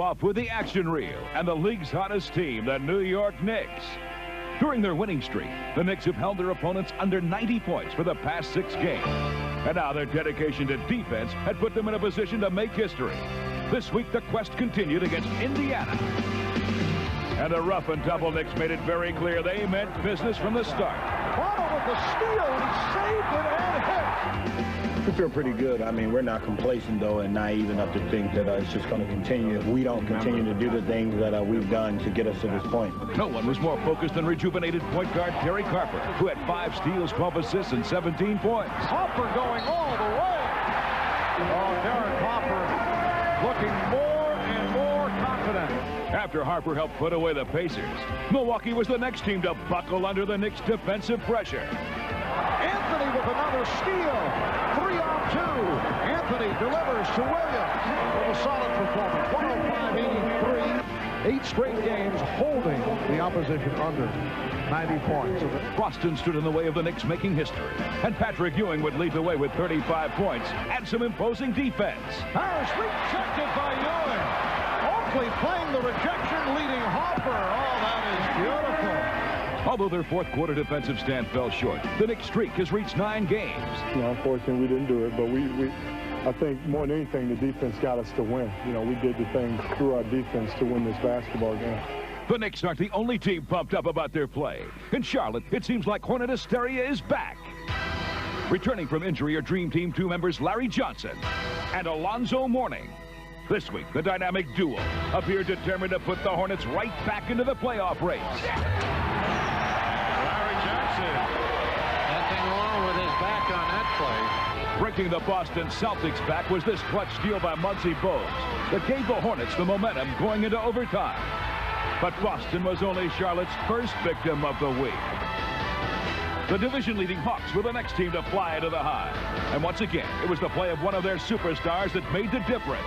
off with the action reel and the league's hottest team, the New York Knicks. During their winning streak, the Knicks have held their opponents under 90 points for the past 6 games. And now their dedication to defense had put them in a position to make history. This week, the quest continued against Indiana. And the rough and tumble Knicks made it very clear they meant business from the start. Waddle with the steal, and he saved it and hit. We feel pretty good. I mean, we're not complacent, though, and naive enough to think that it's just going to continue if we don't continue to do the things that we've done to get us to this point. No one was more focused than rejuvenated point guard Derek Harper, who had 5 steals, 12 assists, and 17 points. Harper going all the way. Oh, Derek Harper looking more and more confident. After Harper helped put away the Pacers, Milwaukee was the next team to buckle under the Knicks' defensive pressure. Anthony with another steal. 3-on-2. Anthony delivers to Williams with a solid performance. 105-83. 8 straight games holding the opposition under 90 points. Boston stood in the way of the Knicks making history, and Patrick Ewing would lead the way with 35 points and some imposing defense. Harris rejected by Ewing. Oakley playing the rejection, leading Harper. Oh, that is beautiful. Although their fourth quarter defensive stand fell short, the Knicks streak has reached 9 games. You know, unfortunately, we didn't do it, but I think more than anything, the defense got us to win. You know, we did the things through our defense to win this basketball game. The Knicks aren't the only team pumped up about their play. In Charlotte, it seems like Hornet hysteria is back. Returning from injury are Dream Team 2 members Larry Johnson and Alonzo Mourning. This week, the dynamic duo appear determined to put the Hornets right back into the playoff race. Larry Johnson. Nothing wrong with his back on that play. Breaking the Boston Celtics back was this clutch steal by Muggsy Bogues that gave the Hornets the momentum going into overtime. But Boston was only Charlotte's first victim of the week. The division-leading Hawks were the next team to fly into the high. And once again, it was the play of one of their superstars that made the difference.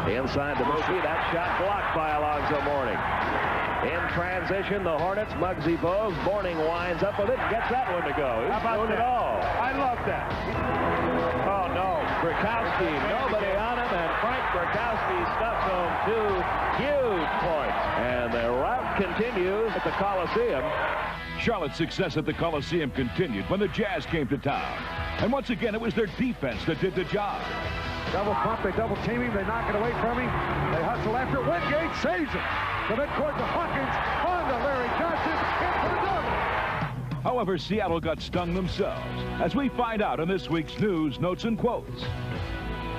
Inside the Mookie, that shot blocked by Alonzo Mourning. In transition, the Hornets, Muggsy Bogues. Mourning winds up with it and gets that one to go. He's doing it all. I love that. Oh, no. Gronkowski, nobody on him, and Frank Gronkowski stuffs home 2 huge points. And the rout continues at the Coliseum. Charlotte's success at the Coliseum continued when the Jazz came to town. And once again, it was their defense that did the job. Double pump, they double team him, they knock it away from him. They hustle after it. Wingate saves it. The midcourt to Hawkins, on to Larry Johnson, in for the double. However, Seattle got stung themselves, as we find out in this week's news, notes, and quotes.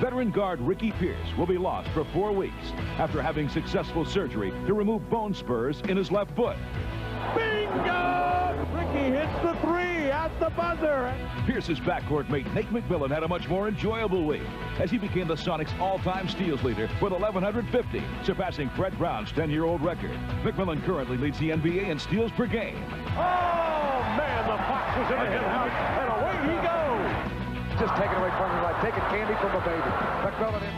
Veteran guard Ricky Pierce will be lost for 4 weeks after having successful surgery to remove bone spurs in his left foot. Bingo! Ricky hits the 3 at the buzzer. Pierce's backcourt mate Nate McMillan had a much more enjoyable week as he became the Sonics' all-time steals leader with 1,150, surpassing Fred Brown's 10-year-old record. McMillan currently leads the NBA in steals per game. Oh, man, the Fox was in the hit house, and away he goes. Just taking away from him like taking candy from a baby. McMillan in.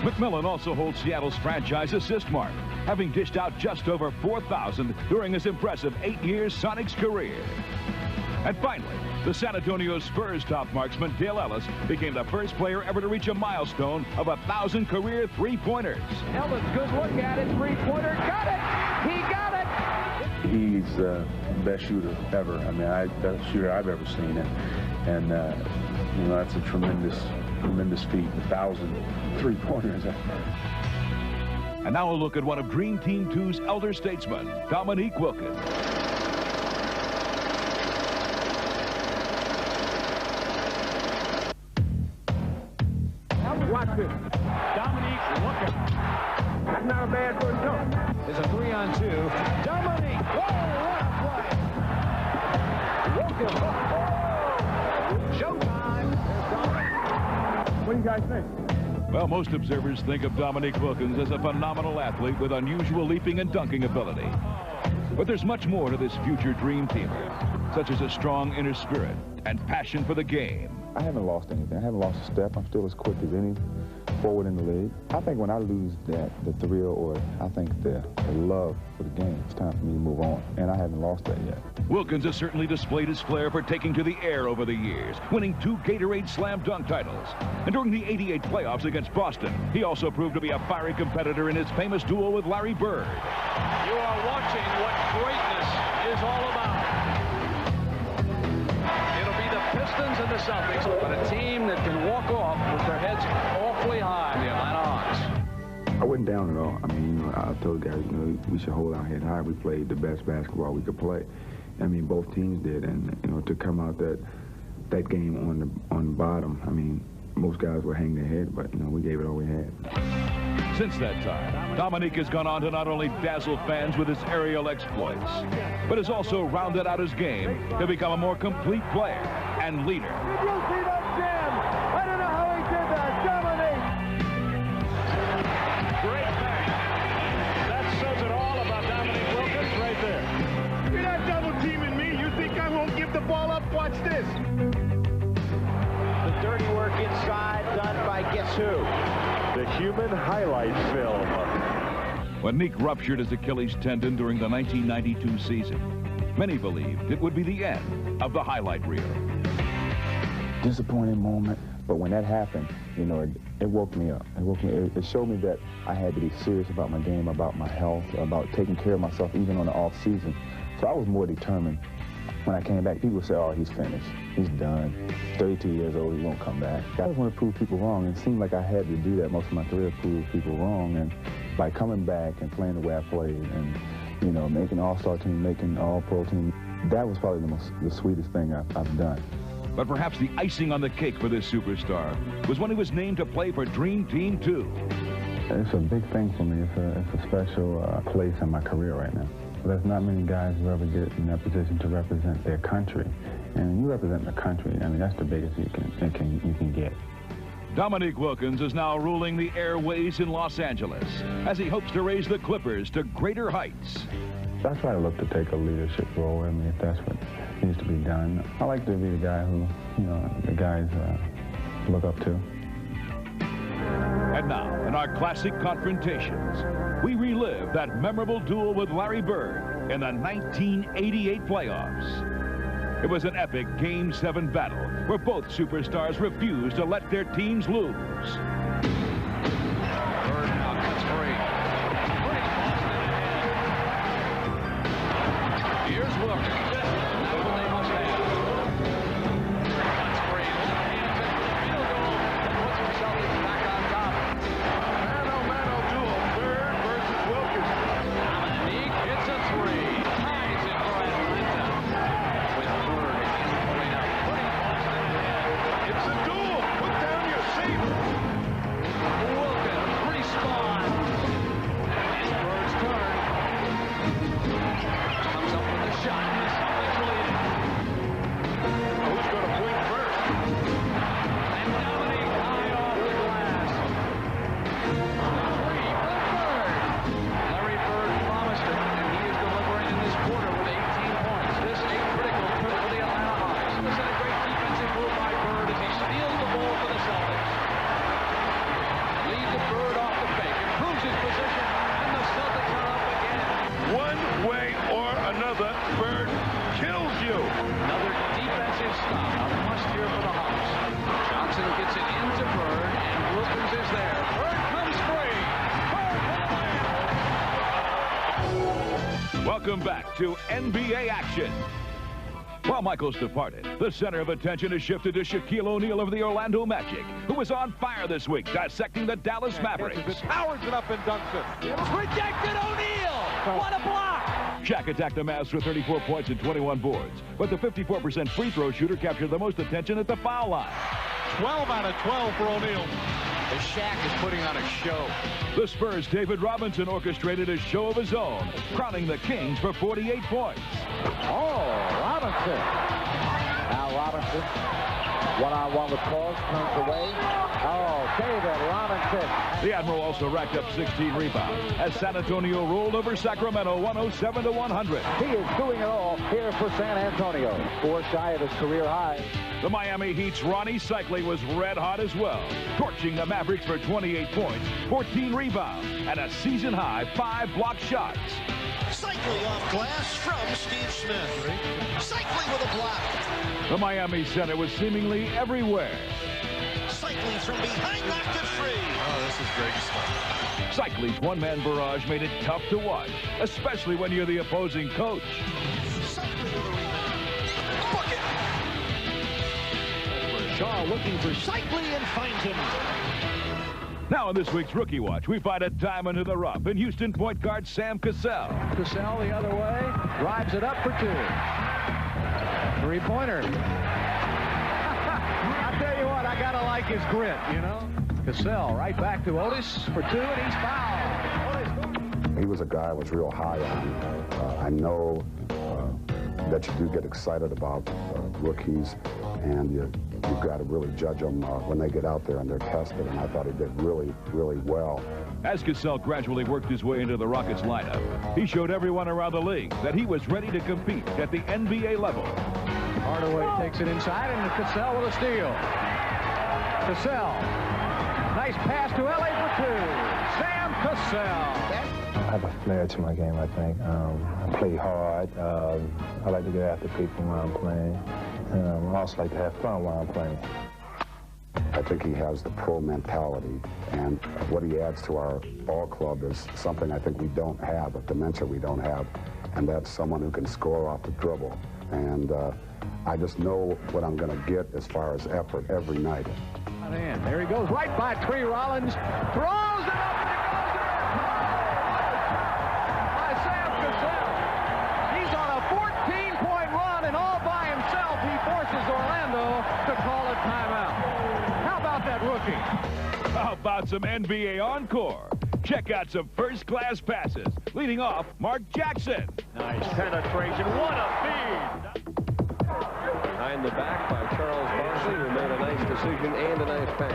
McMillan also holds Seattle's franchise assist mark, having dished out just over 4,000 during his impressive 8-year Sonics career. And finally, the San Antonio Spurs top marksman Dale Ellis became the first player ever to reach a milestone of 1,000 career three-pointers. Ellis, good look at it, three-pointer, got it! He got it! He's the best shooter ever. I mean, best shooter I've ever seen. And you know, that's a tremendous feat, 1,000 three-pointers. And now a look at one of Dream Team 2's elder statesmen, Dominique Wilkins. Watch this. Dominique looking. That's not a bad first jump. There's a 3-on-2. Dominique. Oh, what a play. Wilkins. Oh, showtime. What do you guys think? Well, most observers think of Dominique Wilkins as a phenomenal athlete with unusual leaping and dunking ability. But there's much more to this future dream teamer, such as a strong inner spirit and passion for the game. I haven't lost anything. I haven't lost a step. I'm still as quick as any forward in the league. I think when I lose the thrill or I think the love for the game, it's time for me to move on, and I haven't lost that yet. Wilkins has certainly displayed his flair for taking to the air over the years, winning 2 Gatorade Slam Dunk titles. And during the '88 playoffs against Boston, he also proved to be a fiery competitor in his famous duel with Larry Bird. You are watching what greatness is all about. It'll be the Pistons and the Celtics, but a team that can walk off with their heads awfully high, the Atlanta Hawks. I wasn't down at all. I mean, I told guys, we should hold our head high. We played the best basketball we could play. I mean, both teams did, and to come out that game on the bottom, I mean, most guys were hanging their head, but we gave it all we had. Since that time, Dominique has gone on to not only dazzle fans with his aerial exploits, but has also rounded out his game to become a more complete player and leader. Did you see that jam? I don't know how he did that. Dominique! Great bang. That says it all about Dominique Wilkins right there. You're not double teaming me. You think I won't give the ball up? Watch this. The dirty work inside done by guess who? The human highlight film. When Neek ruptured his Achilles tendon during the 1992 season, many believed it would be the end of the highlight reel. Disappointing moment, but when that happened, it woke me up. It showed me that I had to be serious about my game, about my health, about taking care of myself even on the off season. So I was more determined. When I came back, people would say, oh, he's finished. He's done. 32 years old, he won't come back. I just want to prove people wrong, and it seemed like I had to do that most of my career, prove people wrong. And by coming back and playing the way I played and, making all-star team, making all-pro team, that was probably the sweetest thing I've done. But perhaps the icing on the cake for this superstar was when he was named to play for Dream Team 2. It's a big thing for me. It's a special place in my career right now. There's not many guys who ever get in that position to represent their country. And you represent the country, I mean, that's the biggest you can get. Dominique Wilkins is now ruling the airways in Los Angeles as he hopes to raise the Clippers to greater heights. I try to look to take a leadership role. I mean, if that's what needs to be done. I like to be the guy who, the guys look up to. And now, in our classic confrontations, we relive that memorable duel with Larry Bird in the 1988 playoffs. It was an epic Game 7 battle where both superstars refused to let their teams lose. Bird now cuts free. Here's Wilkins. That's what they must have. Cuts free. Left-handed field goal. That puts the Celtics back on top. Mano-mano duel. Bird versus Wilkins. Dominique hits a three. Ties it for Atlanta. With Bird hitting the three now. Putting Boston ahead. It's a duel. Put down your saber. Wilkins, free spot. It's Bird's turn. Comes up with a shot. And the Celtics lead. Who's going to blink first? And Dominique high off the glass. Three for Bird. Larry Bird promised it, and he is delivering in this quarter with 18 points. This a critical trip for the Atlanta Hawks. This is a great defensive move by Bird as he steals the ball for the Celtics. Leads the Bird off the fake, improves his position, and the Celtics are up again. One way or another, Bird kills you. Another defensive stop, a must here for the Hawks. Johnson gets it into Bird, and Wilkins is there. Bird comes free. Bird for the win. Welcome back to NBA action. While Michael's departed, the center of attention is shifted to Shaquille O'Neal of the Orlando Magic, who was on fire this week, dissecting the Dallas Mavericks. Powers it up and dunks it. It was rejected. O'Neal! What a block! Shaq attacked the Mavs for 34 points and 21 boards, but the 54% free throw shooter captured the most attention at the foul line. 12 out of 12 for O'Neal. The Shaq is putting on a show. The Spurs' David Robinson orchestrated a show of his own, crowning the Kings for 48 points. Oh, Robinson. Now Robinson One-on-one with Pauls, turns away. Oh, David Robinson. The Admiral also racked up 16 rebounds as San Antonio rolled over Sacramento 107-100. He is doing it all here for San Antonio. 4 shy of his career high. The Miami Heat's Ronnie Cycli was red hot as well, torching the Mavericks for 28 points, 14 rebounds, and a season-high 5 block shots. Cycli off glass from Steve Smith. Cycli with a block. The Miami center was seemingly everywhere. Cycli from behind knocked it free. Oh, this is great stuff. Cycli's one-man barrage made it tough to watch, especially when you're the opposing coach. Cycli with a rebound. Bucket. That's where Shaw looking for Cycli and finds him. Now in this week's Rookie Watch, we find a diamond in the rough in Houston point guard Sam Cassell. Cassell the other way, drives it up for 2. 3-pointer. I tell you what, I gotta like his grit, you know. Cassell right back to Otis for 2, and he's fouled. He was a guy I was real high on. I know that you do get excited about rookies, and you've got to really judge them when they get out there and they're tested, and I thought he did really, really well. As Cassell gradually worked his way into the Rockets lineup, he showed everyone around the league that he was ready to compete at the NBA level. Hardaway takes it inside, and Cassell with a steal. Cassell, nice pass to L.A. for 2. Sam Cassell. I have a flair to my game, I think. I play hard. I like to get after people when I'm playing. I also like to have fun while I'm playing. I think he has the pro mentality, and what he adds to our ball club is something I think we don't have, a dimension we don't have, and that's someone who can score off the dribble. And I just know what I'm going to get as far as effort every night. There he goes, right by Tree Rollins, throws it up, and it goes in! By Sam Cassell. He's on a 14-point run, and all by himself, he forces Orlando to call a timeout. How about that rookie? How about some NBA encore? Check out some first-class passes. Leading off, Mark Jackson. Nice penetration. What a feed! Behind the back by Charles Barkley, who made a nice decision and a nice pass.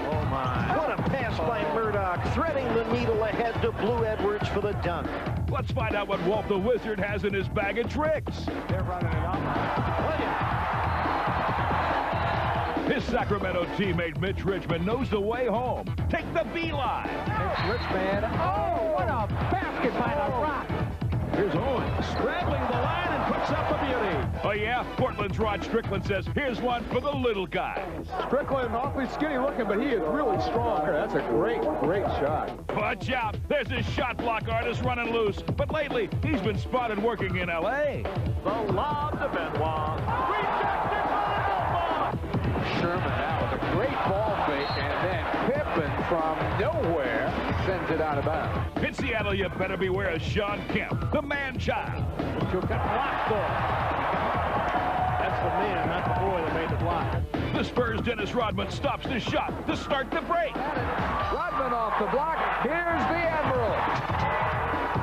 Oh, my. What a pass by Murdoch, threading the needle ahead to Blue Edwards for the dunk. Let's find out what Walt the Wizard has in his bag of tricks. They're running it up. His Sacramento teammate Mitch Richmond knows the way home. Take the beeline. Richmond. Oh, what a basket by the Rock. Here's Owens straddling the line and puts up a beauty. Oh, yeah? Portland's Rod Strickland says, here's one for the little guys. Strickland, awfully skinny looking, but he is really strong. That's a great, great shot. Watch out. There's his shot block artist running loose. But lately, he's been spotted working in L.A. The lob to Benoit. Rejected by Ball. Sherman now with a great ball fake, and then Pippen from nowhere sends it out of bounds. In Seattle, you better beware of Sean Kemp, the man-child. Took that block ball. That's the man, not the boy that made the block. The Spurs' Dennis Rodman stops the shot to start the break. Rodman off the block. Here's the Admiral.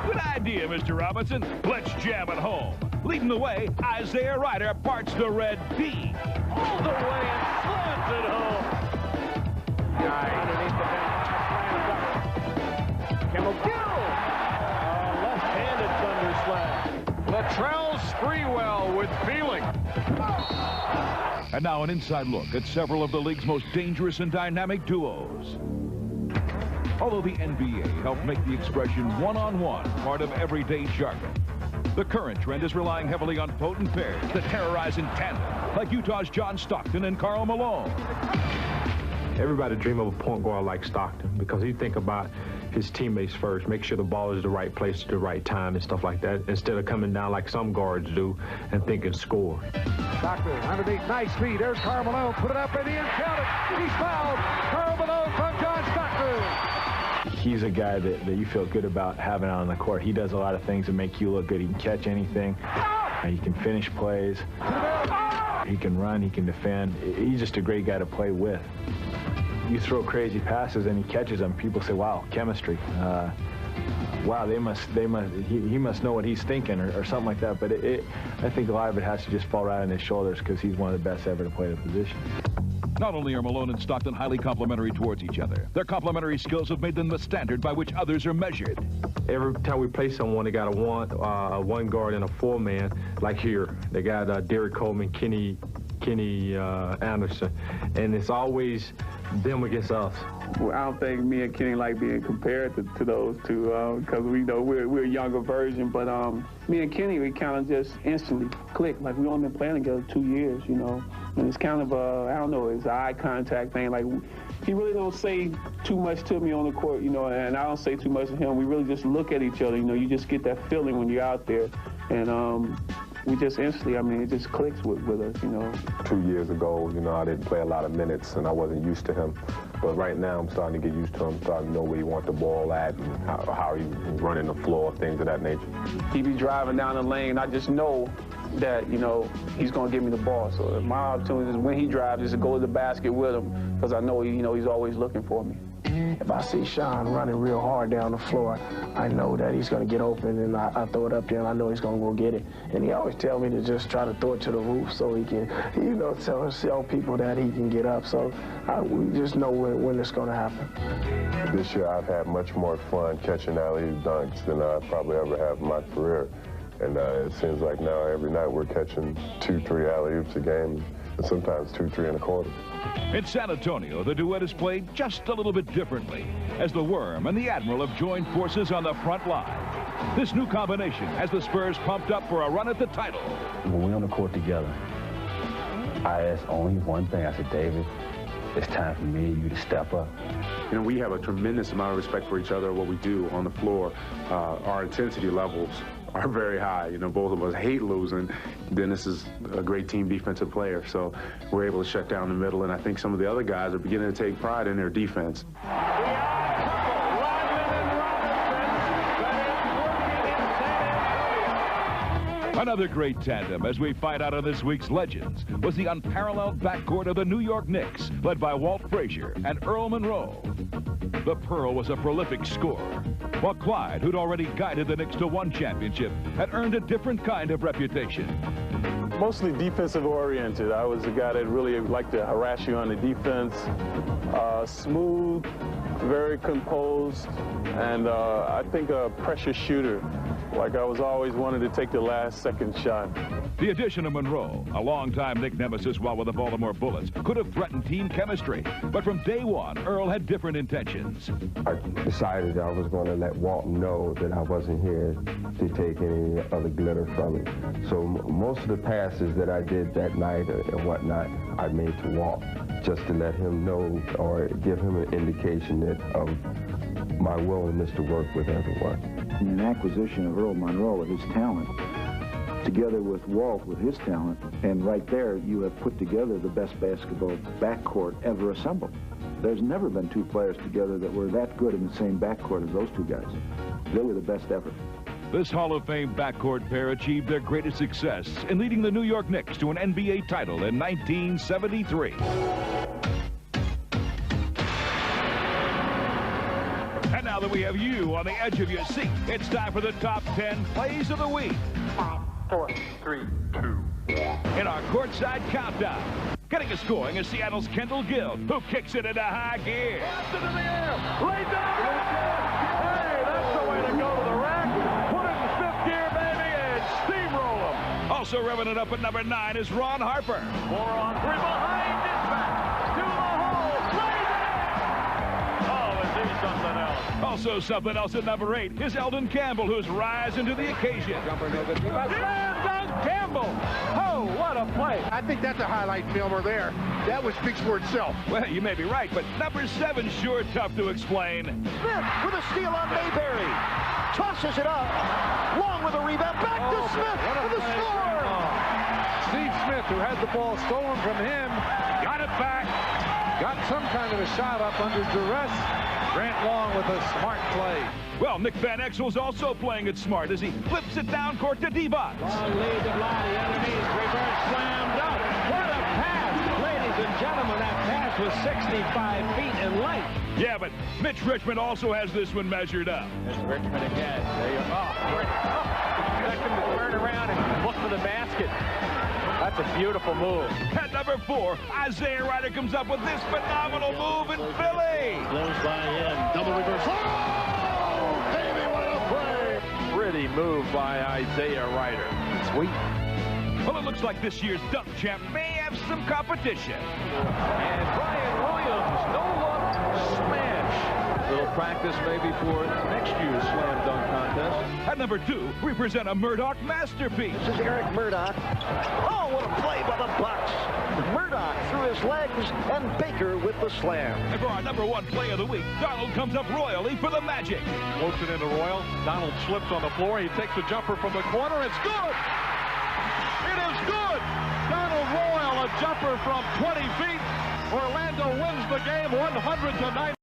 Good idea, Mr. Robinson. Let's jam it home. Leading the way, Isaiah Ryder parts the red D. All the way and slams it home. Underneath the bench. Kimmel Gill. Left-handed thunder slam. Latrell Sprewell with feeling. And now an inside look at several of the league's most dangerous and dynamic duos. Although the NBA helped make the expression one-on-one part of everyday jargon, the current trend is relying heavily on potent pairs that terrorize in tandem, like Utah's John Stockton and Karl Malone. Everybody dream of a point guard like Stockton because you think about his teammates first, make sure the ball is the right place at the right time and stuff like that, instead of coming down like some guards do and thinking score. Stockton underneath, nice feed. There's Karl Malone, put it up in the end, count it. He's fouled. Karl Malone from John Stockton. He's a guy that you feel good about having on the court. He does a lot of things that make you look good. He can catch anything. He can finish plays. He can run. He can defend. He's just a great guy to play with. You throw crazy passes and he catches them. People say, wow, chemistry. wow, he must know what he's thinking or something like that. But I think a lot of it has to just fall right on his shoulders because he's one of the best ever to play the position. Not only are Malone and Stockton highly complementary towards each other, their complementary skills have made them the standard by which others are measured. Every time we play someone, they got a one guard and a four-man. Like here, they got Derek Coleman, Kenny Anderson, and it's always them against us. Well, I don't think me and Kenny like being compared to those two because we know we're a younger version. But me and Kenny, we kind of just instantly click. Like we only been playing together 2 years, you know. And it's kind of I don't know, it's an eye contact thing. Like he really don't say too much to me on the court, you know, and I don't say too much to him. We really just look at each other, you know. You just get that feeling when you're out there, and we just instantly, I mean, it just clicks with us, you know. 2 years ago, you know, I didn't play a lot of minutes and I wasn't used to him. But right now, I'm starting to get used to him, starting to know where you want the ball at and how you running the floor, things of that nature. He be driving down the lane, I just know that, you know, he's going to give me the ball. So my opportunity is when he drives is to go to the basket with him because I know, you know, he's always looking for me. If I see Sean running real hard down the floor, I know that he's going to get open, and I throw it up there, and I know he's going to go get it. And he always tell me to just try to throw it to the roof so he can, you know, tell people that he can get up. So we just know when it's going to happen. This year, I've had much more fun catching alley-oop dunks than I probably ever have in my career. And it seems like now every night we're catching 2-3 alley-oops a game, and sometimes 2-3 and a quarter. In San Antonio, the duet is played just a little bit differently, as the Worm and the Admiral have joined forces on the front line. This new combination has the Spurs pumped up for a run at the title. When we're on the court together, I ask only one thing. I said, David, it's time for me and you to step up. You know, we have a tremendous amount of respect for each other, what we do on the floor. Our intensity levels are very high. You know, both of us hate losing. Dennis is a great team defensive player, so we're able to shut down the middle, and I think some of the other guys are beginning to take pride in their defense. Another great tandem, as we find out of this week's Legends, was the unparalleled backcourt of the New York Knicks, led by Walt Frazier and Earl Monroe. The Pearl was a prolific scorer, while Clyde, who'd already guided the Knicks to one championship, had earned a different kind of reputation. Mostly defensive oriented. I was a guy that really liked to harass you on the defense. Smooth, very composed, and I think a pressure shooter. Like I was always wanted to take the last second shot. The addition of Monroe, a longtime Knick nemesis while with the Baltimore Bullets, could have threatened team chemistry. But from day one, Earl had different intentions. I decided I was going to let Walt know that I wasn't here to take any other glitter from it. So most of the passes that I did that night and whatnot, I made to Walt, just to let him know or give him an indication that of my willingness to work with everyone. An acquisition of Earl Monroe with his talent, together with Walt with his talent, and right there you have put together the best basketball backcourt ever assembled. There's never been two players together that were that good in the same backcourt as those two guys. They were the best ever. This Hall of Fame backcourt pair achieved their greatest success in leading the New York Knicks to an NBA title in 1973. And now that we have you on the edge of your seat, it's time for the top 10 plays of the week. 5, 4, 3, 2, 1. In our courtside countdown, getting us going is Seattle's Kendall Gill, who kicks it into high gear. Blasts it in the air, laid down. Hey, that's the way to go to the rack. Put it in fifth gear, baby, and steamroll them. Also revving it up at number 9 is Ron Harper. 4 on 3 behind his back. To the hole, lays it in. Oh, is he something else? Also something else at number 8 is Eldon Campbell, who's rising to the occasion. Slam dunk Campbell. Oh, what a play. I think that's a highlight filmer there. That one speaks for itself. Well, you may be right, but number 7 sure tough to explain. Smith with a steal on Mayberry. Tosses it up. Long with a rebound. Back to Smith for the score. Steve Smith, who had the ball stolen from him, got it back. Got some kind of a shot up under duress. Grant Long with a smart play. Well, Nick Van Exel's also playing it smart as he flips it down court to Divac. Long lead to Lottie underneath. Reverse slam dunk. What a pass. Ladies and gentlemen, that pass was 65 feet in length. Yeah, but Mitch Richmond also has this one measured up. Mitch Richmond again. There you go. Expect him to turn around and look for the basket. That's a beautiful move. At number 4, Isaiah Ryder comes up with this phenomenal move in Philly. Goes by him. Double reverse. Oh! Baby, what a play! Pretty move by Isaiah Ryder. Sweet. Well, it looks like this year's dunk champ may have some competition. And Brian Williams, no-look smash. Little practice maybe for next year's slam dunk contest. At number 2, we present a Murdoch masterpiece. This is Eric Murdoch. Oh, what a play by the Bucks. Murdoch through his legs and Baker with the slam. And for our number 1 play of the week, Donald comes up royally for the Magic. Floats it into Royal. Donald slips on the floor. He takes a jumper from the corner. It's good. It is good. Donald Royal, a jumper from 20 feet. Orlando wins the game 100-90.